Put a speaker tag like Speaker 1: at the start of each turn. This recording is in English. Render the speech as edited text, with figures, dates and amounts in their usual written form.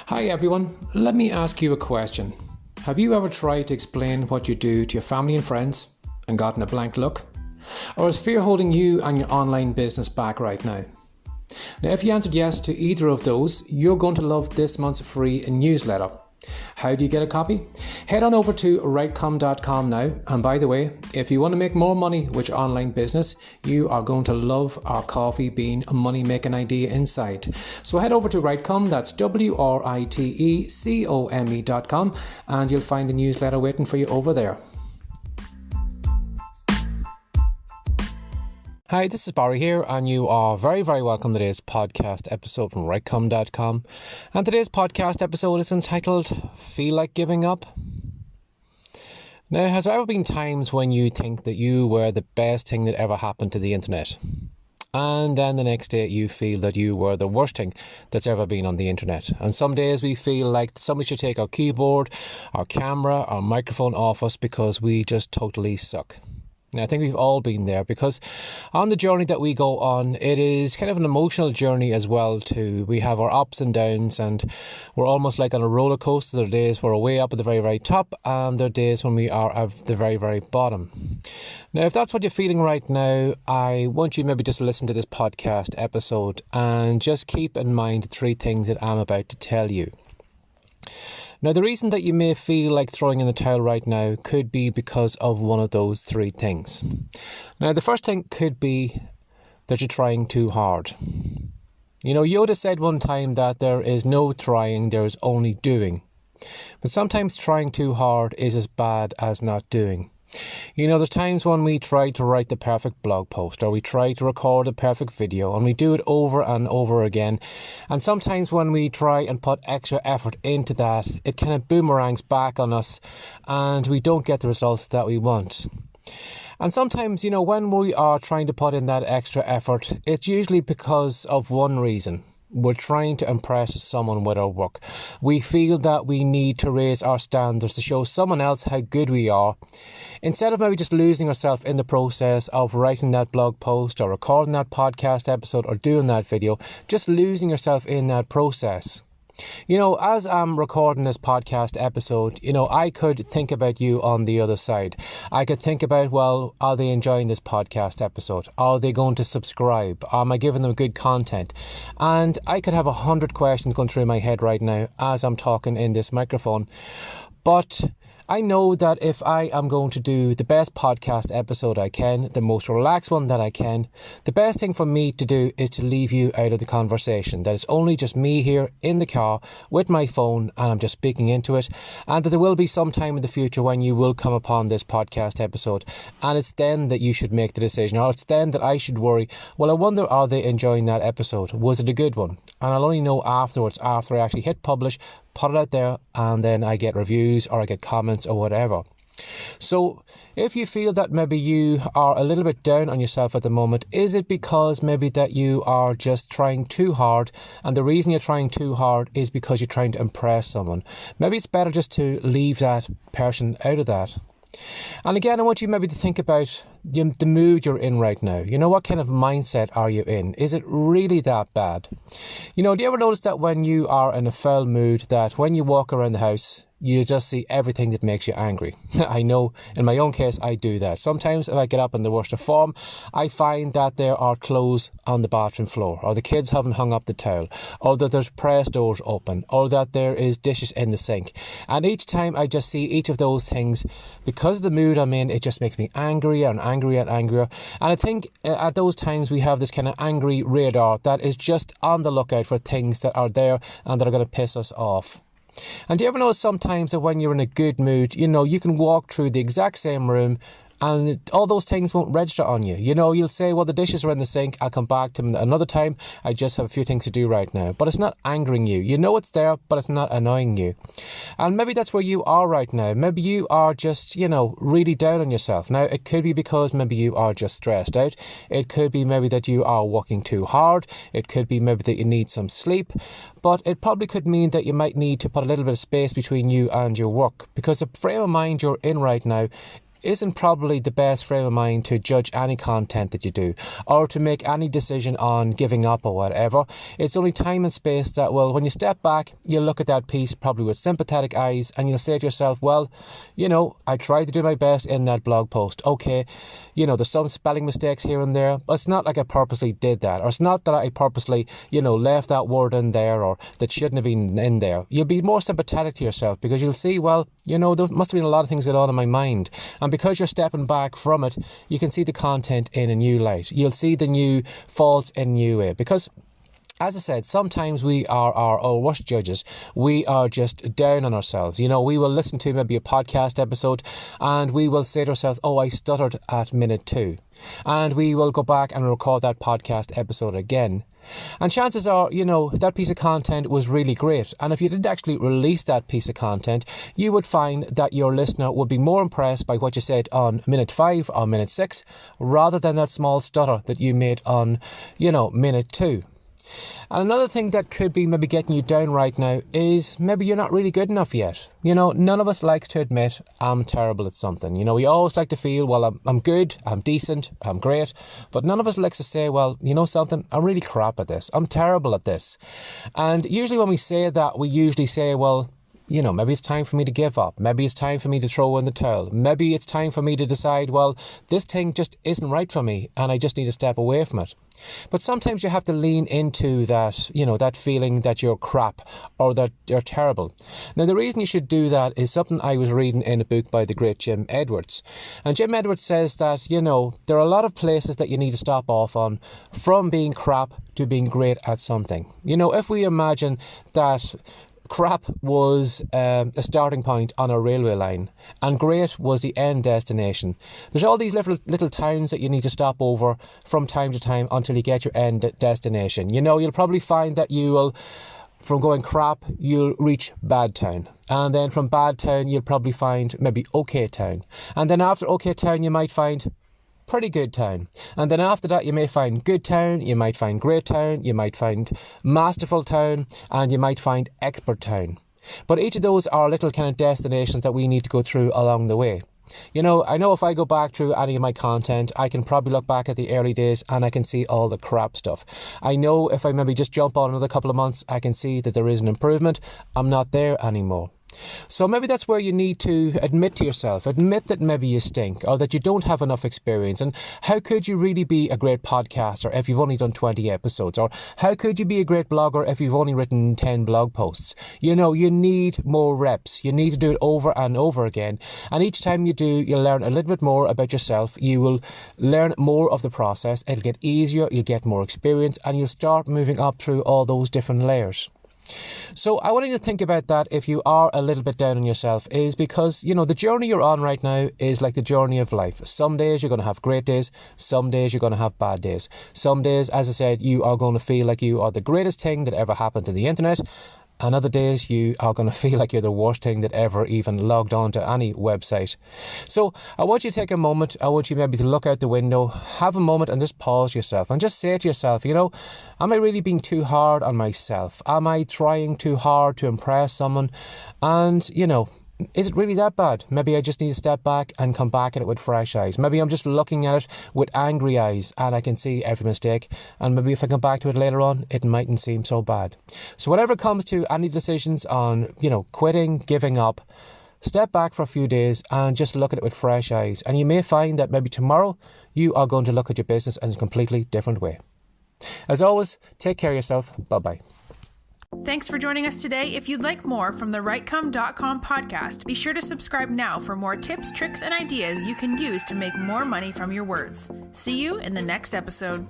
Speaker 1: Hi everyone, let me ask you a question. Have you ever tried to explain what you do to your family and friends and gotten a blank look? Or is fear holding you and your online business back right now? Now, if you answered yes to either of those, you're going to love this month's free newsletter. How do you get a copy? Head on over to writecom.com now. And by the way, if you want to make more money with your online business, you are going to love our coffee bean money making idea inside. So head over to Writecom, that's WRITECOME.com, and you'll find the newsletter waiting for you over there. Hi, this is Barry here, and you are very, very welcome to today's podcast episode from writecom.com. And today's podcast episode is entitled, Feel Like Giving Up? Now, has there ever been times when you think that you were the best thing that ever happened to the internet? And then the next day you feel that you were the worst thing that's ever been on the internet. And some days we feel like somebody should take our keyboard, our camera, our microphone off us because we just totally suck. Now, I think we've all been there because on the journey that we go on, it is kind of an emotional journey as well too. We have our ups and downs and we're almost like on a roller coaster. There are days we're way up at the very, very top and there are days when we are at the very, very bottom. Now, if that's what you're feeling right now, I want you maybe just to listen to this podcast episode and just keep in mind the three things that I'm about to tell you. Now, the reason that you may feel like throwing in the towel right now could be because of one of those three things. Now, the first thing could be that you're trying too hard. You know, Youre said one time that there is no trying, there is only doing. But sometimes trying too hard is as bad as not doing. You know, there's times when we try to write the perfect blog post or we try to record a perfect video and we do it over and over again. And sometimes when we try and put extra effort into that, it kind of boomerangs back on us and we don't get the results that we want. And sometimes, you know, when we are trying to put in that extra effort, it's usually because of one reason. We're trying to impress someone with our work. We feel that we need to raise our standards to show someone else how good we are. Instead of maybe just losing ourselves in the process of writing that blog post or recording that podcast episode or doing that video, just losing yourself in that process. You know, as I'm recording this podcast episode, you know, I could think about you on the other side. I could think about, well, are they enjoying this podcast episode? Are they going to subscribe? Am I giving them good content? And I could have 100 questions going through my head right now as I'm talking in this microphone. But I know that if I am going to do the best podcast episode I can, the most relaxed one that I can, the best thing for me to do is to leave you out of the conversation. That it's only just me here in the car with my phone and I'm just speaking into it. And that there will be some time in the future when you will come upon this podcast episode. And it's then that you should make the decision, or it's then that I should worry, well, I wonder, are they enjoying that episode? Was it a good one? And I'll only know afterwards, after I actually hit publish, put it out there, and then I get reviews or I get comments or whatever. So if you feel that maybe you are a little bit down on yourself at the moment, is it because maybe that you are just trying too hard, and the reason you're trying too hard is because you're trying to impress someone? Maybe it's better just to leave that person out of that. And again, I want you maybe to think about the mood you're in right now. You know, what kind of mindset are you in? Is it really that bad? You know, do you ever notice that when you are in a foul mood, that when you walk around the house, you just see everything that makes you angry? I know in my own case, I do that. Sometimes if I get up in the worst of form, I find that there are clothes on the bathroom floor, or the kids haven't hung up the towel, or that there's press doors open, or that there is dishes in the sink. And each time I just see each of those things, because of the mood I'm in, it just makes me angrier and angrier and angrier. And I think at those times we have this kind of angry radar that is just on the lookout for things that are there and that are going to piss us off. And do you ever notice sometimes that when you're in a good mood, you know, you can walk through the exact same room and all those things won't register on you. You know, you'll say, well, the dishes are in the sink, I'll come back to them another time, I just have a few things to do right now. But it's not angering you. You know it's there, but it's not annoying you. And maybe that's where you are right now. Maybe you are just, you know, really down on yourself. Now, it could be because maybe you are just stressed out. It could be maybe that you are working too hard. It could be maybe that you need some sleep. But it probably could mean that you might need to put a little bit of space between you and your work, because the frame of mind you're in right now isn't probably the best frame of mind to judge any content that you do or to make any decision on giving up or whatever. It's only time and space that, well, when you step back, you'll look at that piece probably with sympathetic eyes and you'll say to yourself, well, I tried to do my best in that blog post. Okay, there's some spelling mistakes here and there, but it's not like I purposely did that, or it's not that I purposely, left that word in there or that shouldn't have been in there. You'll be more sympathetic to yourself because you'll see, well, there must have been a lot of things going on in my mind. And because you're stepping back from it, you can see the content in a new light. You'll see the new faults in a new way. Because, as I said, sometimes we are our own worst judges. We are just down on ourselves. We will listen to maybe a podcast episode and we will say to ourselves, oh, I stuttered at minute 2. And we will go back and record that podcast episode again. And chances are, that piece of content was really great. And if you didn't actually release that piece of content, you would find that your listener would be more impressed by what you said on minute 5 or minute 6, rather than that small stutter that you made on, minute 2. And another thing that could be maybe getting you down right now is maybe you're not really good enough yet. None of us likes to admit I'm terrible at something. We always like to feel, well, I'm good, I'm decent, I'm great. But none of us likes to say, well, something, I'm really crap at this. I'm terrible at this. And usually when we say that, we usually say, well, maybe it's time for me to give up. Maybe it's time for me to throw in the towel. Maybe it's time for me to decide, well, this thing just isn't right for me and I just need to step away from it. But sometimes you have to lean into that, that feeling that you're crap or that you're terrible. Now, the reason you should do that is something I was reading in a book by the great Jim Edwards. And Jim Edwards says that, there are a lot of places that you need to stop off on from being crap to being great at something. If we imagine that crap was a starting point on a railway line and great was the end destination. There's all these little towns that you need to stop over from time to time until you get your end destination. You'll probably find that from going crap, you'll reach bad town. And then from bad town, you'll probably find maybe okay town. And then after okay town, you might find pretty good town. And then after that, you may find good town, you might find great town, you might find masterful town, and you might find expert town. But each of those are little kind of destinations that we need to go through along the way. I know if I go back through any of my content, I can probably look back at the early days and I can see all the crap stuff. I know if I maybe just jump on another couple of months, I can see that there is an improvement. I'm not there anymore. So maybe that's where you need to admit to yourself, admit that maybe you stink or that you don't have enough experience. And how could you really be a great podcaster if you've only done 20 episodes? Or how could you be a great blogger if you've only written 10 blog posts? You need more reps. You need to do it over and over again. And each time you do, you'll learn a little bit more about yourself. You will learn more of the process. It'll get easier. You'll get more experience and you'll start moving up through all those different layers. So I want you to think about that if you are a little bit down on yourself, is because, the journey you're on right now is like the journey of life. Some days you're going to have great days. Some days you're going to have bad days. Some days, as I said, you are going to feel like you are the greatest thing that ever happened to the internet. And other days you are going to feel like you're the worst thing that ever even logged on to any website. So I want you to take a moment. I want you maybe to look out the window, have a moment and just pause yourself and just say to yourself, am I really being too hard on myself? Am I trying too hard to impress someone? And, is it really that bad? Maybe I just need to step back and come back at it with fresh eyes. Maybe I'm just looking at it with angry eyes and I can see every mistake. And maybe if I come back to it later on, it mightn't seem so bad. So whatever comes to any decisions on, quitting, giving up, step back for a few days and just look at it with fresh eyes. And you may find that maybe tomorrow you are going to look at your business in a completely different way. As always, take care of yourself. Bye-bye.
Speaker 2: Thanks for joining us today. If you'd like more from the WriteCome.com podcast, be sure to subscribe now for more tips, tricks, and ideas you can use to make more money from your words. See you in the next episode.